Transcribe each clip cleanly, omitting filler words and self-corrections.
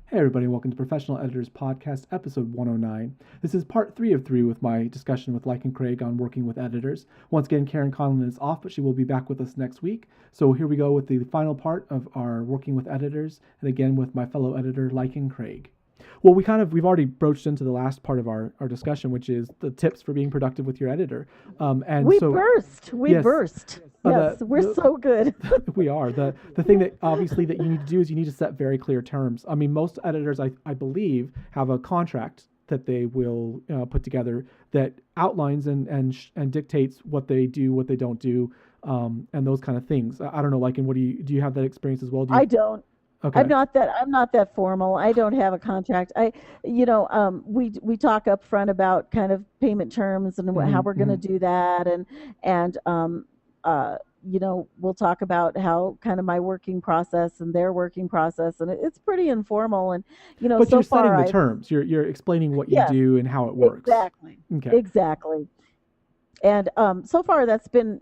Hey everybody, welcome to Professional Editors Podcast, episode 109. This is part 3 of 3 with my discussion with Lichen and Craig on working with editors. Once again, Karen Conlon is off, but she will be back with us next week. So here we go with the final part of our working with editors, and again with my fellow editor, Lichen Craig. Well, we've already broached into the last part of our discussion, which is the tips for being productive with your editor. And We so, burst. We yes, burst. Yes, we're the so good. we are. The thing that obviously that you need to do is you need to set very clear terms. I mean, most editors, I believe, have a contract that they will put together that outlines and dictates what they do, what they don't do, and those kind of things. I don't know, like, and what do you have that experience as well? Do you? I don't. Okay. I'm not that formal. I don't have a contract. We talk up front about kind of payment terms and how Hmm. we're going to do that, and we'll talk about how kind of my working process and their working process, and it's pretty informal. And But so you're setting far the I've terms. You're explaining what you yes, do and how it works. exactly, Okay. exactly. And so far that's been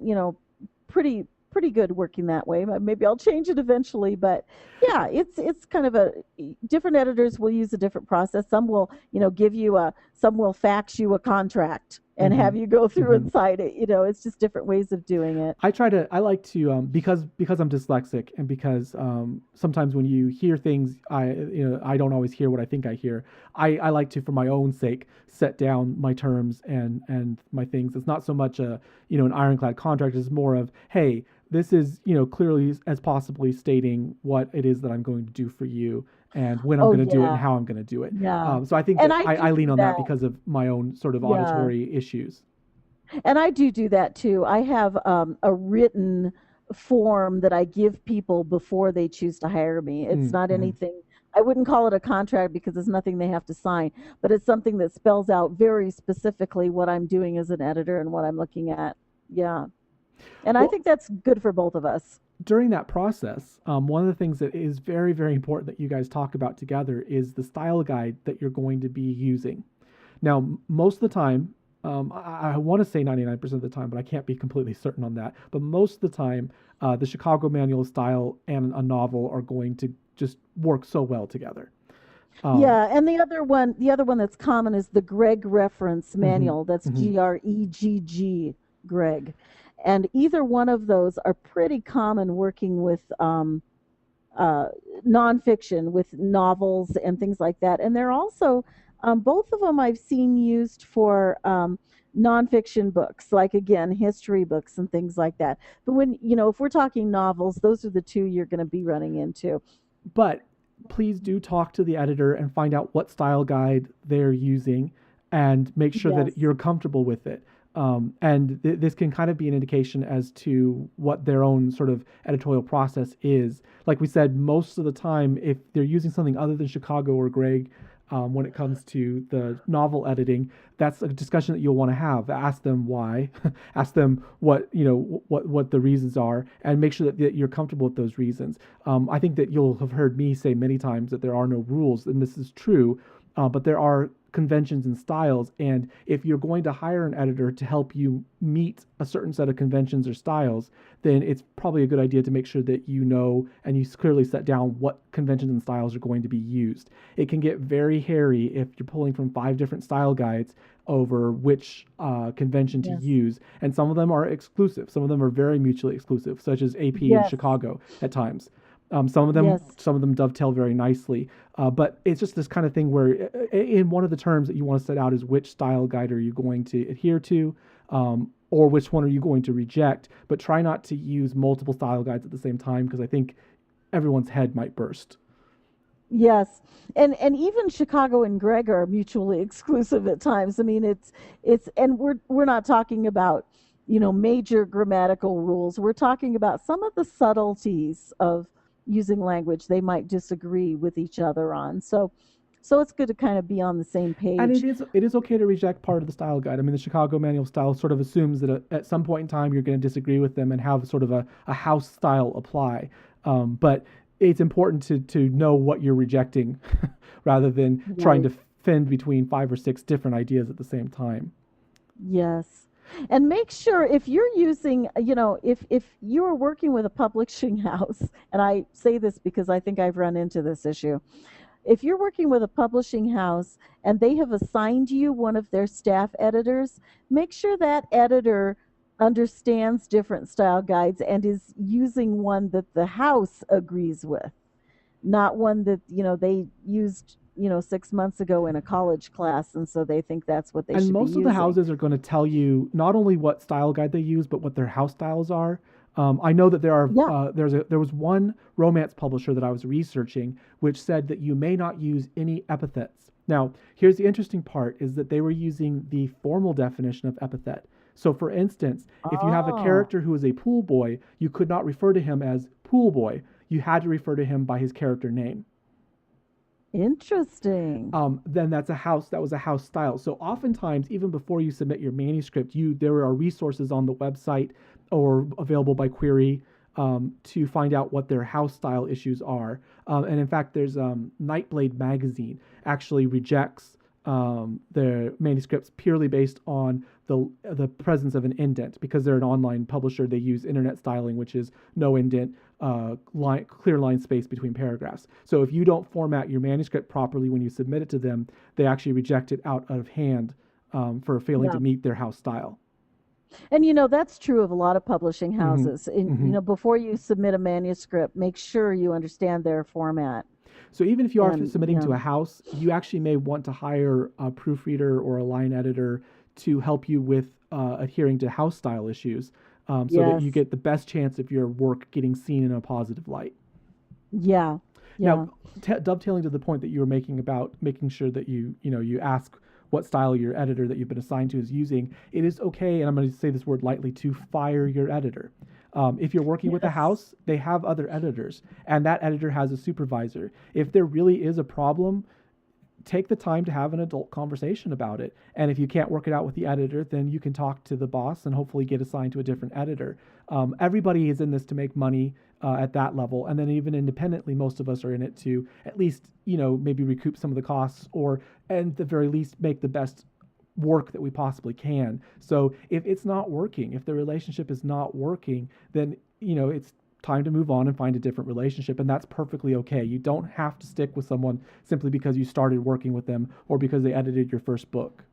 pretty good working that way. Maybe I'll change it eventually, but yeah, it's kind of a different editors will use a different process. Some will give you some will fax you a contract and Hmm. have you go through Hmm. and sign it. It's just different ways of doing it. I like to, because I'm dyslexic and because, sometimes when you hear things, I don't always hear what I think I hear. I like to, for my own sake, set down my terms and my things. It's not so much an ironclad contract. It's more of, hey, this is, clearly as possibly stating what it is that I'm going to do for you and when I'm Oh going to do it and yeah, how I'm going to do it. yeah. So I think And that I I do lean do on that that. because of my own sort of Yeah. auditory issues. And I do that too. I have a written form that I give people before they choose to hire me. It's not Mm-hmm. anything, I wouldn't call it a contract because it's nothing they have to sign, but it's something that spells out very specifically what I'm doing as an editor and what I'm looking at. Yeah. And I Well, think that's good for both of us. during that process, one of the things that is very, very important that you guys talk about together is the style guide that you're going to be using. Now, most of the time, I want to say 99% of the time, but I can't be completely certain on that. But most of the time, the Chicago Manual of Style and a novel are going to just work so well together. Um, Yeah, and the other one that's common is the Greg reference mhm, manual. That's mhm. Gregg, Greg. And either one of those are pretty common working with uh, nonfiction, with novels and things like that. And they're also both of them I've seen used for nonfiction books, like again history books and things like that. But when if we're talking novels, those are the two you're going to be running into. But please do talk to the editor and find out what style guide they're using and make sure that Yes. you're comfortable with it. And this can kind of be an indication as to what their own sort of editorial process is. Like we said, most of the time, if they're using something other than Chicago or Greg, when it comes to the novel editing, that's a discussion that you'll want to have. Ask them why, ask them what the reasons are, and make sure that you're comfortable with those reasons. I think that you'll have heard me say many times that there are no rules, and this is true, but there are conventions and styles. And if you're going to hire an editor to help you meet a certain set of conventions or styles, then it's probably a good idea to make sure that you know and you clearly set down what conventions and styles are going to be used. It can get very hairy if you're pulling from 5 different style guides over which convention to Yes. use. And some of them are exclusive. Some of them are very mutually exclusive, such as AP and Yes. Chicago at times. Some of them, Yes. some of them dovetail very nicely, but it's just this kind of thing where, in one of the terms that you want to set out is which style guide are you going to adhere to, or which one are you going to reject. But try not to use multiple style guides at the same time because I think everyone's head might burst. Yes. And even Chicago and Greg are mutually exclusive at times. I mean, it's and we're not talking about, major grammatical rules. We're talking about some of the subtleties of using language they might disagree with each other on. So it's good to kind of be on the same And it page. is it is okay to reject part of the style guide. I mean, the Chicago Manual of Style sort of assumes that at some point in time you're going to disagree with them and have sort of a house style apply. But it's important to know what you're rejecting rather than trying Right. to fend between 5 or 6 different ideas at the same time. Yes. And make sure if you're using, if you are working with a publishing house, and I say this because I think I've run into this issue. if you're working with a publishing house and they have assigned you one of their staff editors, make sure that editor understands different style guides and is using one that the house agrees with, not one that, they used, 6 months ago in a college class, and so they think that's what they And should be most of the using. houses are going to tell you not only what style guide they use, but what their house styles are. I know that Yeah. there was one romance publisher that I was researching which said that you may not use any epithets. Now, here's the interesting part: is that they were using the formal definition of epithet. So, for instance, if you have a Oh, character who is a pool boy, you could not refer to him as pool boy. You had to refer to him by his character name. interesting. Then that was a house style. So oftentimes, even before you submit your manuscript, there are resources on the website or available by query to find out what their house style issues are. And in fact, there's Nightblade magazine actually rejects their manuscripts purely based on the presence of an indent, because they're an online publisher. They use internet styling, which is no indent, clear line space between paragraphs. So if you don't format your manuscript properly when you submit it to them, they actually reject it out of hand for failing to Yeah. meet their house style. And that's true of a lot of publishing Hmm. houses. And Hmm. before you submit a manuscript, make sure you understand their format. So even if you are And submitting to a house, you actually may want to hire a proofreader or a line editor to help you with adhering to house style issues, so that yes, you get the best chance of your work getting seen in a positive light. yeah, Now, yeah, dovetailing to the point that you were making about making sure that you ask what style your editor that you've been assigned to is using, it is okay, and I'm going to say this word lightly, to fire your editor. If you're working with a yes, house, they have other editors, and that editor has a supervisor. If there really is a problem, take the time to have an adult conversation about it. And if you can't work it out with the editor, then you can talk to the boss and hopefully get assigned to a different editor. Everybody is in this to make money at that level. And then even independently, most of us are in it to at least, maybe recoup some of the costs, or at the very least make the best work that we possibly can. So if it's not working, if the relationship is not working, then, it's time to move on and find a different relationship, and that's perfectly okay. You don't have to stick with someone simply because you started working with them or because they edited your first book.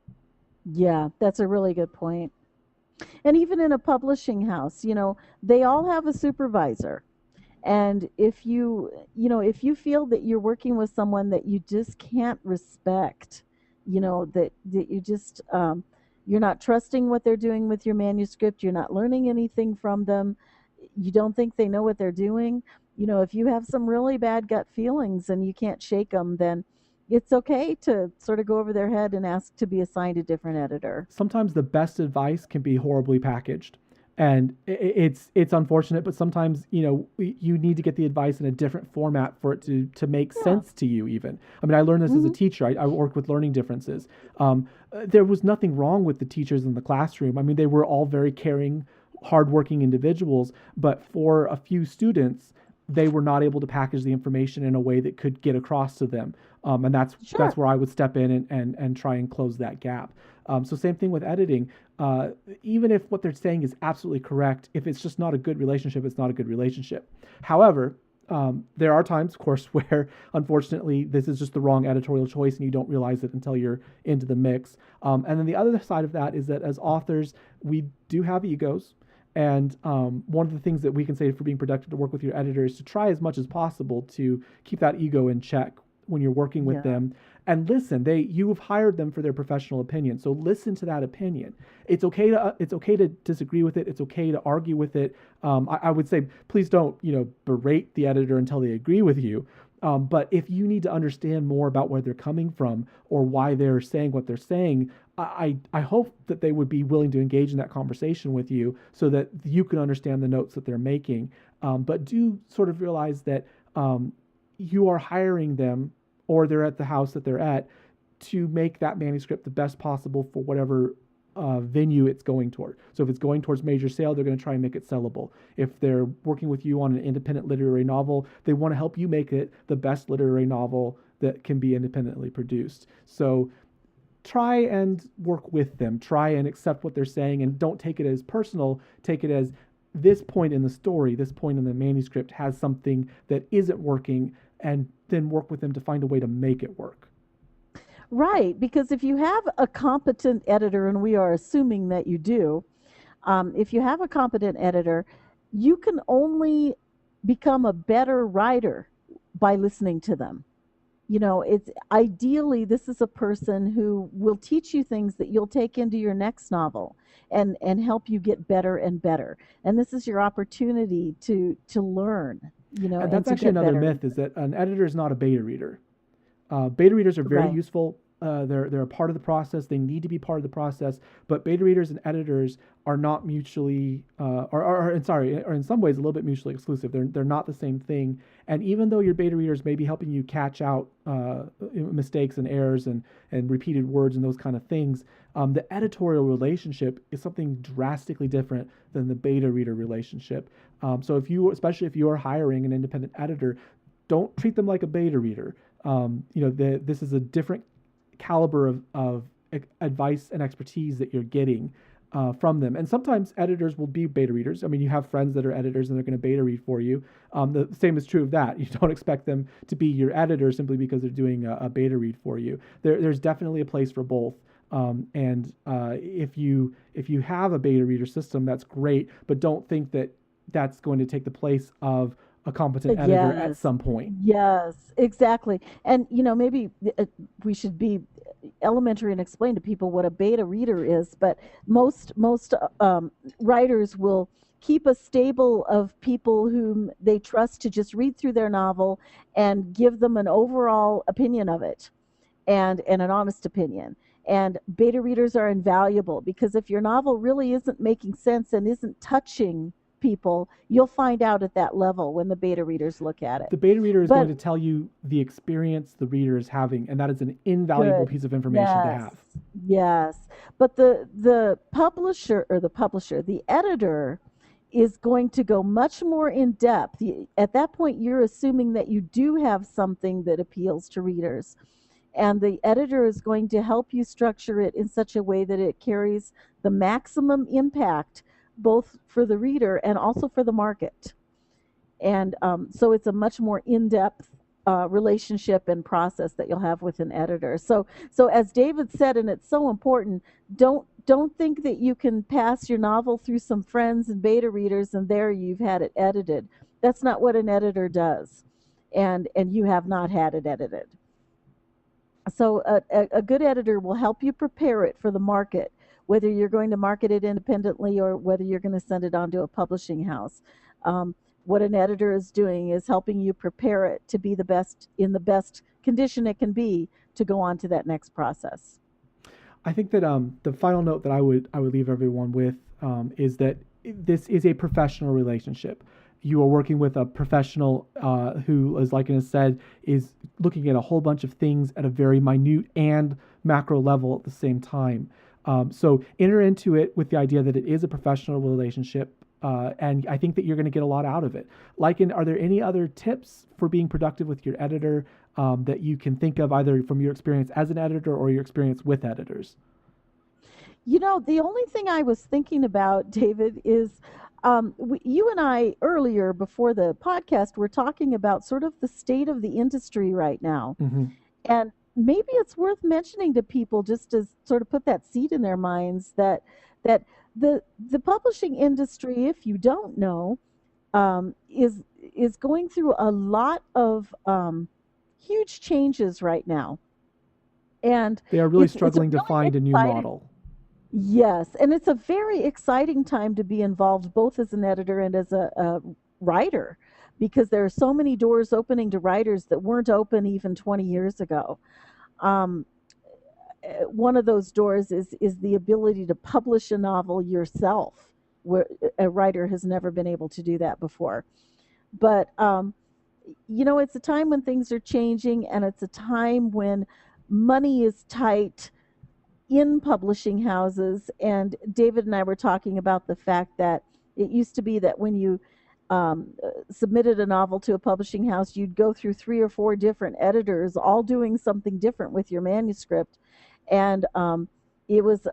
yeah. That's a really good point. And even in a publishing house, they all have a supervisor. And if you feel that you're working with someone that you just can't respect, that you just you're not trusting what they're doing with your manuscript, you're not learning anything from them, you don't think they know what they're doing, if you have some really bad gut feelings and you can't shake them, then it's okay to sort of go over their head and ask to be assigned a different editor. Sometimes the best advice can be horribly packaged, and it's unfortunate, but sometimes you need to get the advice in a different format for it to make Yeah. sense to you. Even, I mean, I learned this as a Hmm. teacher. I worked with learning differences. There was nothing wrong with the teachers in the classroom. I mean, they were all very caring, hardworking individuals, but for a few students, they were not able to package the information in a way that could get across to them. And that's Sure. where I would step in and try and close that gap. So same thing with editing. Uh, Even if what they're saying is absolutely correct, if it's just not a good relationship, it's not a good relationship. However, there are times, of course, where unfortunately this is just the wrong editorial choice and you don't realize it until you're into the mix. And then the other side of that is that as authors, we do have egos. And one of the things that we can say for being productive to work with your editor is to try as much as possible to keep that ego in check when you're working with Yeah. them. And listen, you have hired them for their professional opinion, so listen to that opinion. It's okay to disagree with it. It's okay to argue with it. I would say please don't berate the editor until they agree with you. But if you need to understand more about where they're coming from or why they're saying what they're saying, I hope that they would be willing to engage in that conversation with you so that you can understand the notes that they're making. But do sort of realize that you are hiring them, or they're at the house that they're at, to make that manuscript the best possible for whatever venue it's going toward. So if it's going towards major sale, they're going to try and make it sellable. If they're working with you on an independent literary novel, they want to help you make it the best literary novel that can be independently produced. So try and work with them. Try and accept what they're saying, and don't take it as personal. Take it as this point in the story, this point in the manuscript has something that isn't working, and then work with them to find a way to make it work. Right, because if you have a competent editor, and we are assuming that you do, if you have a competent editor, you can only become a better writer by listening to them. It's ideally this is a person who will teach you things that you'll take into your next novel and help you get better and better. And this is your opportunity to learn, And and that's to actually get another better. myth, is that an editor is not a beta reader. Beta readers are very Right. useful. They're a part of the process. They need to be part of the process. But beta readers and editors are not mutually, or in some ways a little bit mutually exclusive. They're not the same thing. And even though your beta readers may be helping you catch out mistakes and errors and repeated words and those kind of things, the editorial relationship is something drastically different than the beta reader relationship. So especially if you're hiring an independent editor, don't treat them like a beta reader. This is a different caliber of advice and expertise that you're getting from them. And sometimes editors will be beta readers. I mean, you have friends that are editors and they're going to beta read for you. The same is true of that. You don't expect them to be your editor simply because they're doing a beta read for you. There's definitely a place for both. If you have a beta reader system, that's great, but don't think that that's going to take the place of a competent editor at Yes. some point. Yes, exactly. And maybe we should be elementary and explain to people what a beta reader is. But most writers will keep a stable of people whom they trust to just read through their novel and give them an overall opinion of it, and an honest opinion. And beta readers are invaluable because if your novel really isn't making sense and isn't touching people, you'll find out at that level when the beta readers look at it. The beta reader is going But to tell you the experience the reader is having, and that is an invaluable good. piece of information to Yes. have. Yes. But the editor is going to go much more in depth. At that point, you're assuming that you do have something that appeals to readers. And the editor is going to help you structure it in such a way that it carries the maximum impact, both for the reader and also for the market. And so it's a much more in-depth relationship and process that you'll have with an editor. So as David said, and it's so important, don't think that you can pass your novel through some friends and beta readers and there you've had it edited. That's not what an editor does, and you have not had it edited. So a good editor will help you prepare it for the market, whether you're going to market it independently or whether you're going to send it on to a publishing house. What an editor is doing is helping you prepare it to be the best condition it can be to go on to that next process. I think that the final note that I would leave everyone with is that this is a professional relationship. You are working with a professional who, as Lycan has said, is looking at a whole bunch of things at a very minute and macro level at the same time. So enter into it with the idea that it is a professional relationship, and I think that you're going to get a lot out of it. Lycan, are there any other tips for being productive with your editor that you can think of, either from your experience as an editor or your experience with editors? The only thing I was thinking about, David, is you and I earlier before the podcast were talking about sort of the state of the industry right now. Mm-hmm. And maybe it's worth mentioning to people just to sort of put that seed in their minds that the publishing industry, if you don't know, is going through a lot of huge changes right now. And They are really it's a struggling to really find a new exciting. model. Yes, and it's a very exciting time to be involved both as an editor and as a writer because there are so many doors opening to writers that weren't open even 20 years ago. Um, One of those doors is the ability to publish a novel yourself, where a writer has never been able to do that before. But it's a time when things are changing, and it's a time when money is tight in publishing houses. And David and I were talking about the fact that it used to be that when you submitted a novel to a publishing house, you'd go through 3 or 4 different editors, all doing something different with your manuscript. And it was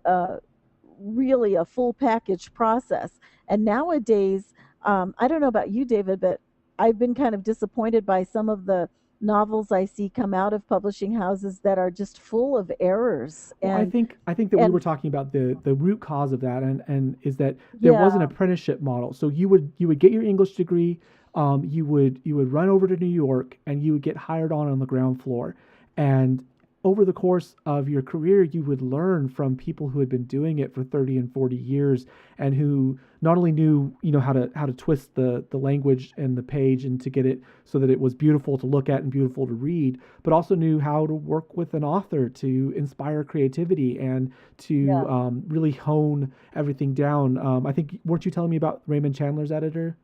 really a full package process. And nowadays, I don't know about you, David, but I've been kind of disappointed by some of the novels I see come out of publishing houses that are just full of errors. Well, I think that we were And talking about the root cause of that, and is that there was an yeah, apprenticeship model. So you would get your English degree, you would run over to New York, and you would get hired on the ground floor, and over the course of your career, you would learn from people who had been doing it for 30 and 40 years, and who not only knew how to twist the language and the page and to get it so that it was beautiful to look at and beautiful to read, but also knew how to work with an author to inspire creativity and to yeah. really hone everything down. I think, weren't you telling me about Raymond Chandler's editor?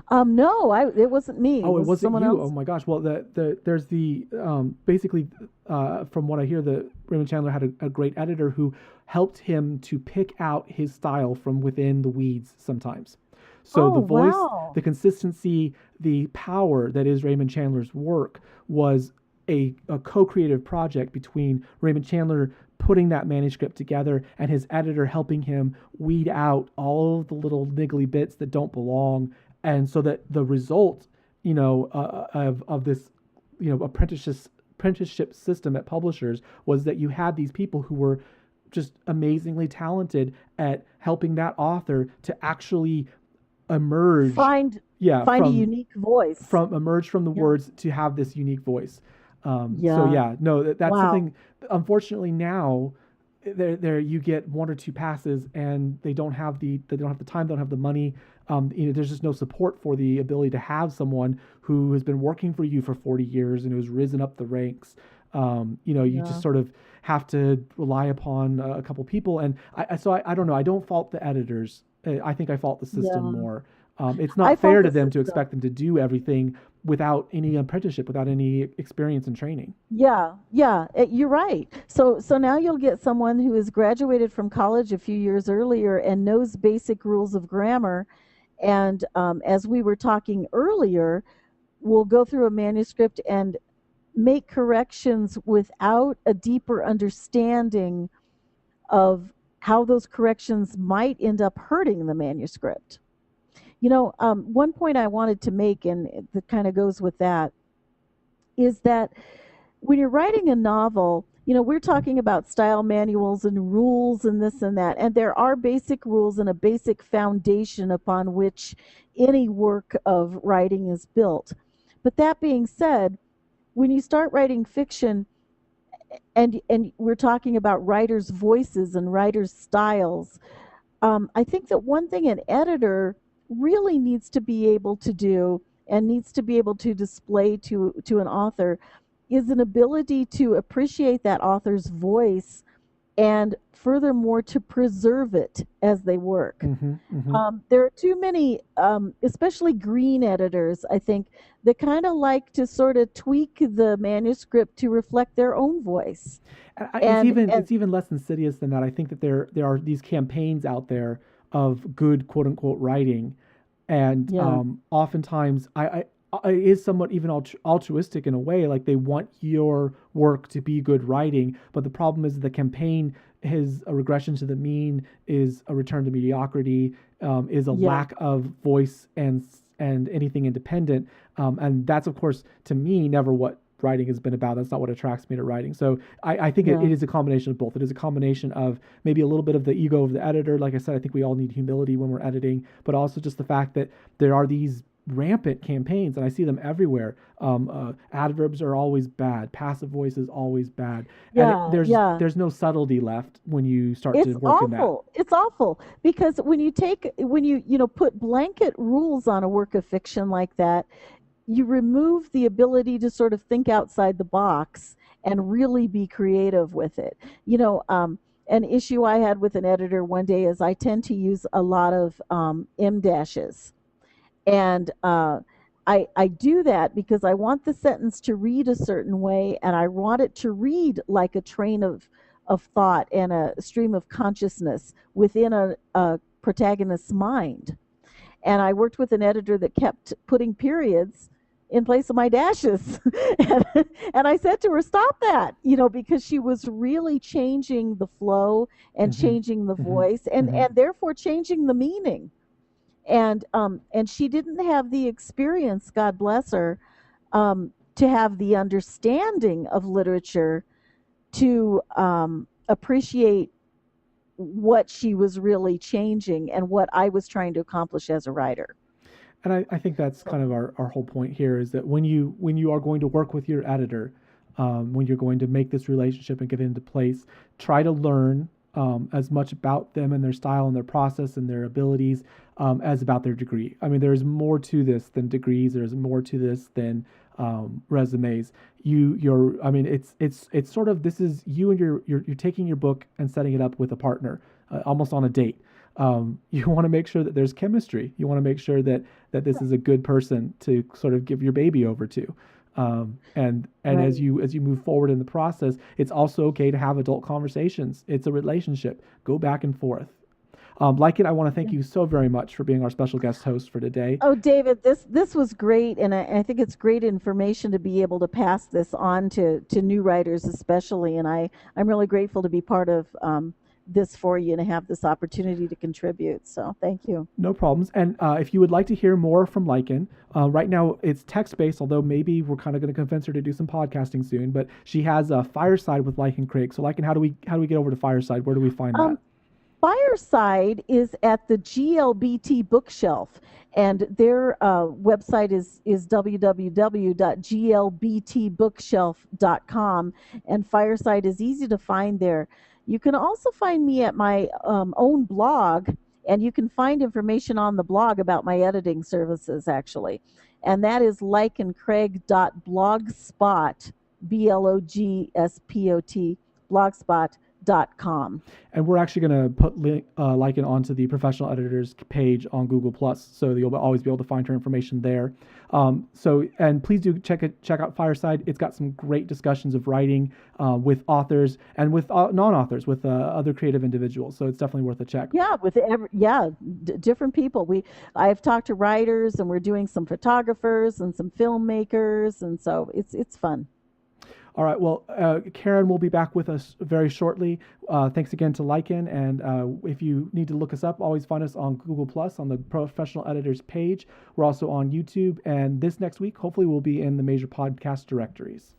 No, it wasn't me. It Oh, it was wasn't someone you. Oh else. my gosh. Well, there's basically, from what I hear, the Raymond Chandler had a great editor who helped him to pick out his style from within the weeds sometimes. So Oh, the voice, wow. the consistency, the power that is Raymond Chandler's work was a co-creative project between Raymond Chandler putting that manuscript together and his editor helping him weed out all of the little niggly bits that don't belong, and so that the result, of this, apprenticeship system at publishers was that you had these people who were just amazingly talented at helping that author to actually emerge, Find yeah, find a from unique voice. emerge from the Yeah. words to have this unique voice. So Yeah. yeah, no, that's Wow. something. Unfortunately, now there you get one or two passes, and they don't have the time, they don't have the money. There's just no support for the ability to have someone who has been working for you for 40 years and who's risen up the ranks. You just Yeah. sort of have to rely upon a couple people, and I don't know. I don't fault the editors. I think I fault the system Yeah. more. It's I not fault fair to the them to system. expect them to do everything without any apprenticeship, without any experience and training. Yeah, yeah, you're right. So now you'll get someone who has graduated from college a few years earlier and knows basic rules of grammar. And as we were talking earlier, will go through a manuscript and make corrections without a deeper understanding of how those corrections might end up hurting the manuscript. One point I wanted to make, and that kind of goes with that, is that when you're writing a novel, we're talking about style manuals and rules and this and that, and there are basic rules and a basic foundation upon which any work of writing is built. But that being said, when you start writing fiction, and we're talking about writers' voices and writers' styles, I think that one thing an editor really needs to be able to do and needs to be able to display to an author is an ability to appreciate that author's voice and furthermore to preserve it as they work. Mm-hmm, mm-hmm. There are too many, especially green editors, I think, that kind of like to sort of tweak the manuscript to reflect their own voice. It's And even and it's even less insidious than that. I think that there are these campaigns out there of good quote unquote writing, and yeah, oftentimes it is somewhat even altruistic in a way. Like, they want your work to be good writing, but the problem is the campaign is a regression to the mean, is a return to mediocrity, is a yeah, lack of voice and anything independent, and that's, of course, to me, never what writing has been about. That's not what attracts me to writing. So I think it yeah. is a combination of both. It is a combination of maybe a little bit of the ego of the editor. Like I said, I think we all need humility when we're editing, but also just the fact that there are these rampant campaigns, and I see them everywhere. Adverbs are always bad. Passive voice is always bad, and Yeah, there's yeah. there's no subtlety left when you start to It's work in that. awful. It's awful because when you put blanket rules on a work of fiction like that, you remove the ability to sort of think outside the box and really be creative with it. An issue I had with an editor one day is I tend to use a lot of M dashes. And I do that because I want the sentence to read a certain way, and I want it to read like a train of thought and a stream of consciousness within a protagonist's mind. And I worked with an editor that kept putting periods in place of my dashes. and, and I said to her, stop that, because she was really changing the flow and Mm-hmm. changing the Mm-hmm. voice and, Mm-hmm. and therefore changing the meaning. And she didn't have the experience, God bless her, to have the understanding of literature to appreciate what she was really changing and what I was trying to accomplish as a writer. And I think that's kind of our whole point here is that when you are going to work with your editor, when you're going to make this relationship and get it into place, try to learn as much about them and their style and their process and their abilities as about their degree. I mean, there's more to this than degrees. There's more to this than resumes. I mean, it's sort of, this is you and you're taking your book and setting it up with a partner, almost on a date. You want to make sure that there's chemistry. You want to make sure that this is a good person to sort of give your baby over to. And Right. as you move forward in the process, it's also okay to have adult conversations. It's a relationship. Go back and forth. Like it, I want to thank Yeah. you so very much for being our special guest host for today. Oh, David, this was great, and I think it's great information to be able to pass this on to new writers, especially. And I'm really grateful to be part of this for you and to have this opportunity to contribute. So thank you. No problems. And if you would like to hear more from Lycan, right now it's text based, although maybe we're kind of going to convince her to do some podcasting soon. But she has a Fireside with Lycan Craig. So Lycan, how do we get over to Fireside? Where do we find that? Um, Fireside is at the GLBT bookshelf, and their website is www.glbtbookshelf.com, and Fireside is easy to find there. You can also find me at my own blog, and you can find information on the blog about my editing services, actually. And that is likeandcraig.blogspot, blogspot, blogspot.com. And we're actually going to put Lycan onto the professional editors page on Google Plus, so you'll always be able to find her information there. And please do check out Fireside. It's got some great discussions of writing with authors and with non-authors, with other creative individuals. So it's definitely worth a check. Yeah, different people. I've talked to writers, and we're doing some photographers and some filmmakers, and so it's fun. All right. Well, Karen will be back with us very shortly. Thanks again to Lycan. And if you need to look us up, always find us on Google Plus on the Professional Editors page. We're also on YouTube. And this next week, hopefully, we'll be in the major podcast directories.